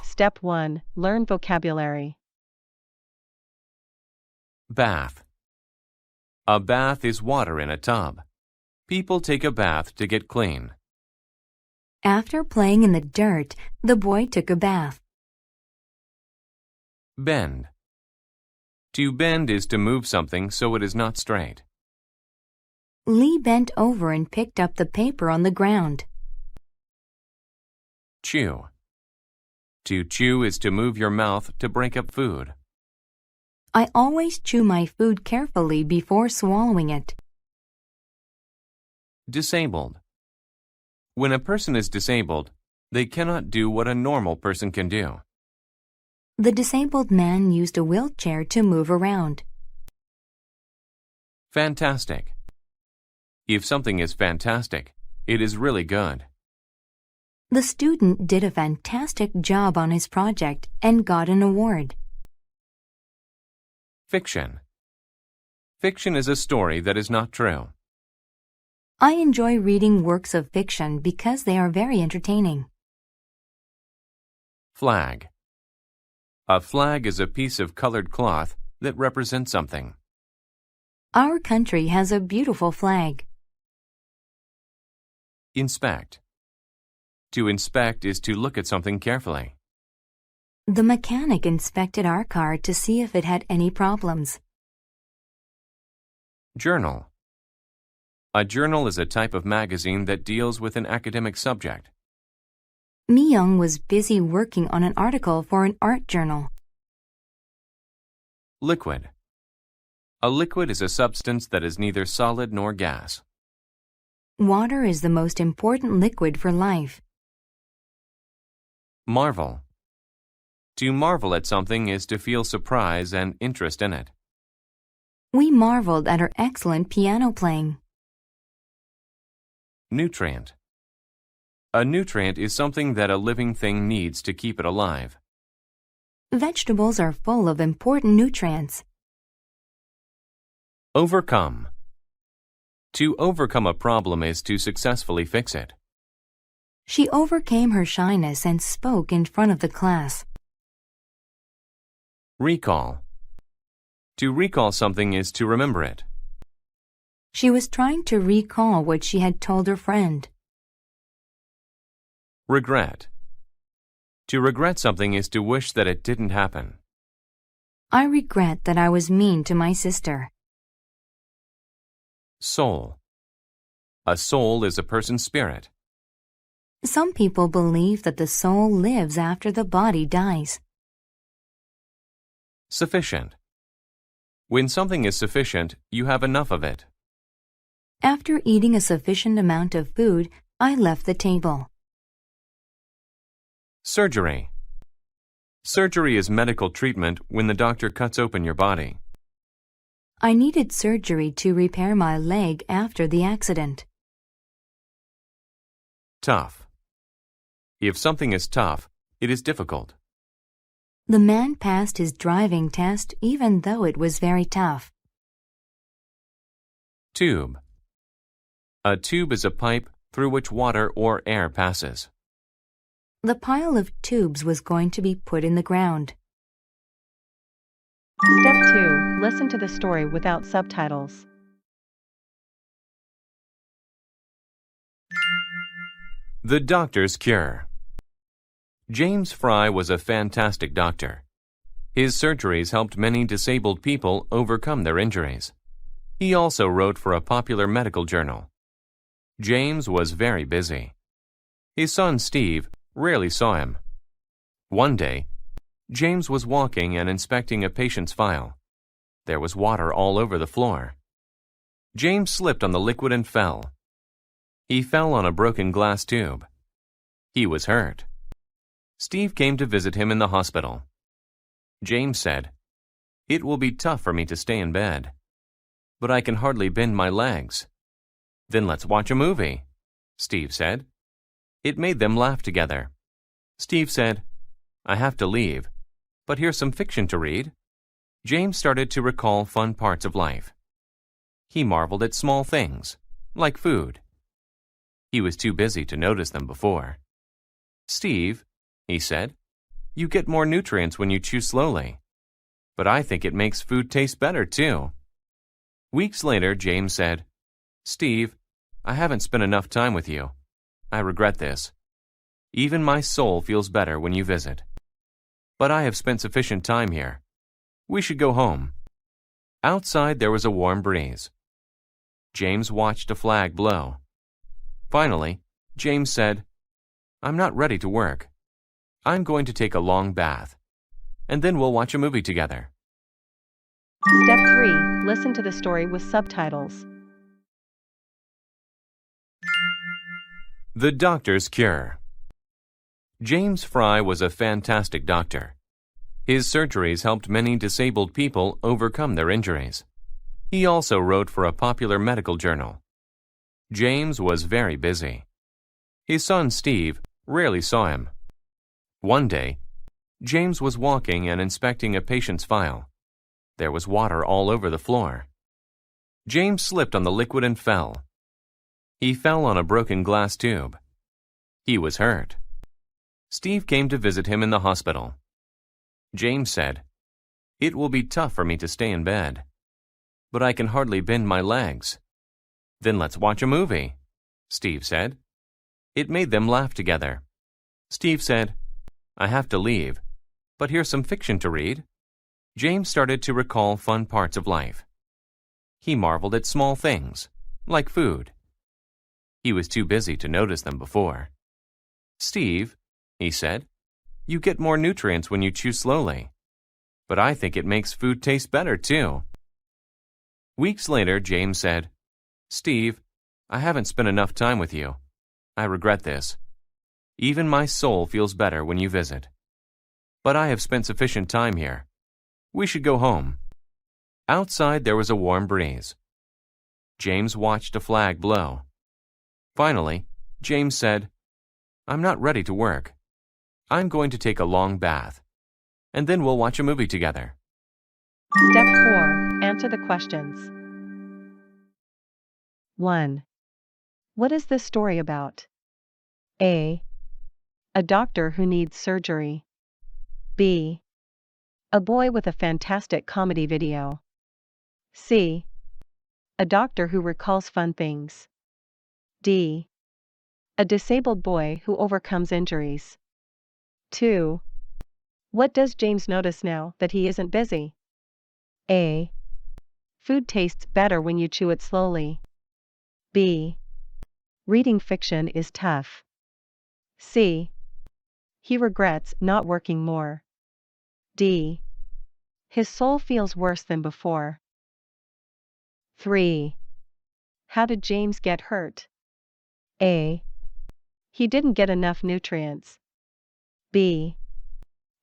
Step 1. Learn vocabulary. Bath. A bath is water in a tub. People take a bath to get clean. After playing in the dirt, the boy took a bath. Bend. To bend is to move something so it is not straight. Lee bent over and picked up the paper on the ground. Chew. To chew is to move your mouth to break up food. I always chew my food carefully before swallowing it. Disabled. When a person is disabled, they cannot do what a normal person can do. The disabled man used a wheelchair to move around. Fantastic. If something is fantastic, it is really good. The student did a fantastic job on his project and got an award. Fiction. Fiction is a story that is not true. I enjoy reading works of fiction because they are very entertaining. Flag. A flag is a piece of colored cloth that represents something. Our country has a beautiful flag. Inspect. To inspect is to look at something carefully. The mechanic inspected our car to see if it had any problems. Journal. A journal is a type of magazine that deals with an academic subject. Mi-young was busy working on an article for an art journal. Liquid. A liquid is a substance that is neither solid nor gas. Water is the most important liquid for life. Marvel. To marvel at something is to feel surprise and interest in it. We marveled at her excellent piano playing. Nutrient. A nutrient is something that a living thing needs to keep it alive. Vegetables are full of important nutrients. Overcome. To overcome a problem is to successfully fix it. She overcame her shyness and spoke in front of the class. Recall. To recall something is to remember it. She was trying to recall what she had told her friend. Regret. To regret something is to wish that it didn't happen. I regret that I was mean to my sister. Soul. A soul is a person's spirit. Some people believe that the soul lives after the body dies. Sufficient. When something is sufficient, you have enough of it. After eating a sufficient amount of food, I left the table. Surgery. Surgery is medical treatment when the doctor cuts open your body. I needed surgery to repair my leg after the accident. Tough. If something is tough, it is difficult. The man passed his driving test even though it was very tough. Tube. A tube is a pipe through which water or air passes. The pile of tubes was going to be put in the ground. Step 2. Listen to the story without subtitles. The Doctor's Cure. James Fry was a fantastic doctor. His surgeries helped many disabled people overcome their injuries. He also wrote for a popular medical journal. James was very busy. His son Steve rarely saw him. One day, James was walking and inspecting a patient's file. There was water all over the floor. James slipped on the liquid and fell. He fell on a broken glass tube. He was hurt. Steve came to visit him in the hospital. James said, "It will be tough for me to stay in bed, but I can hardly bend my legs." "Then let's watch a movie," Steve said. It made them laugh together. Steve said, "I have to leave, but here's some fiction to read." James started to recall fun parts of life. He marveled at small things, like food. He was too busy to notice them before. "Steve," he said, "you get more nutrients when you chew slowly. But I think it makes food taste better, too." Weeks later, James said, "Steve, I haven't spent enough time with you. I regret this. Even my soul feels better when you visit. But I have spent sufficient time here. We should go home." Outside, there was a warm breeze. James watched a flag blow. Finally, James said, "I'm not ready to work. I'm going to take a long bath, and then we'll watch a movie together." Step 3. Listen to the story with subtitles. The Doctor's Cure. James Fry was a fantastic doctor. His surgeries helped many disabled people overcome their injuries. He also wrote for a popular medical journal. James was very busy. His son Steve rarely saw him. One day, James was walking and inspecting a patient's file. There was water all over the floor. James slipped on the liquid and fell. He fell on a broken glass tube. He was hurt. Steve came to visit him in the hospital. James said, "It will be tough for me to stay in bed, but I can hardly bend my legs." "Then let's watch a movie," Steve said. It made them laugh together. Steve said, "I have to leave, but here's some fiction to read." James started to recall fun parts of life. He marveled at small things, like food. He was too busy to notice them before. "Steve," he said, "you get more nutrients when you chew slowly. But I think it makes food taste better, too." Weeks later, James said, "Steve, I haven't spent enough time with you. I regret this. Even my soul feels better when you visit. But I have spent sufficient time here. We should go home." Outside, there was a warm breeze. James watched a flag blow. Finally, James said, "I'm not ready to work. I'm going to take a long bath, and then we'll watch a movie together." Step 4. Answer the questions. 1. What is this story about? A. A doctor who needs surgery. B. A boy with a fantastic comedy video. C. A doctor who recalls fun things. D. A disabled boy who overcomes injuries. 2. What does James notice now that he isn't busy? A. Food tastes better when you chew it slowly. B. Reading fiction is tough. C. He regrets not working more. D. His soul feels worse than before. 3. How did James get hurt? A. He didn't get enough nutrients. B.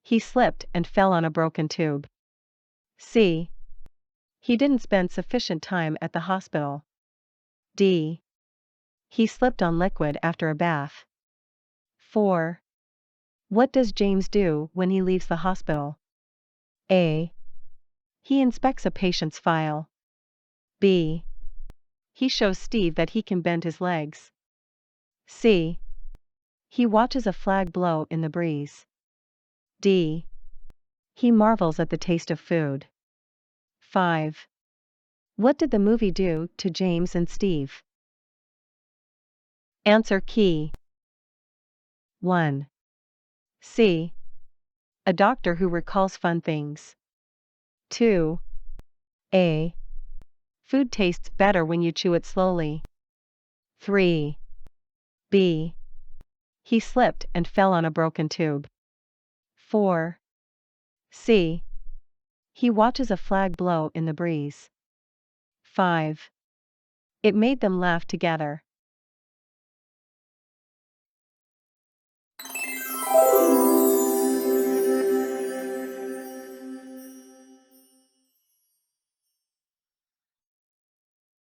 He slipped and fell on a broken tube. C. He didn't spend sufficient time at the hospital. D. He slipped on liquid after a bath. 4. What does James do when he leaves the hospital? A. He inspects a patient's file. B. He shows Steve that he can bend his legs. C. He watches a flag blow in the breeze. D. He marvels at the taste of food. 5. What did the movie do to James and Steve? Answer key. 1. C. A doctor who recalls fun things. 2. A. Food tastes better when you chew it slowly. 3. B. He slipped and fell on a broken tube. 4. C. He watches a flag blow in the breeze. 5. It made them laugh together.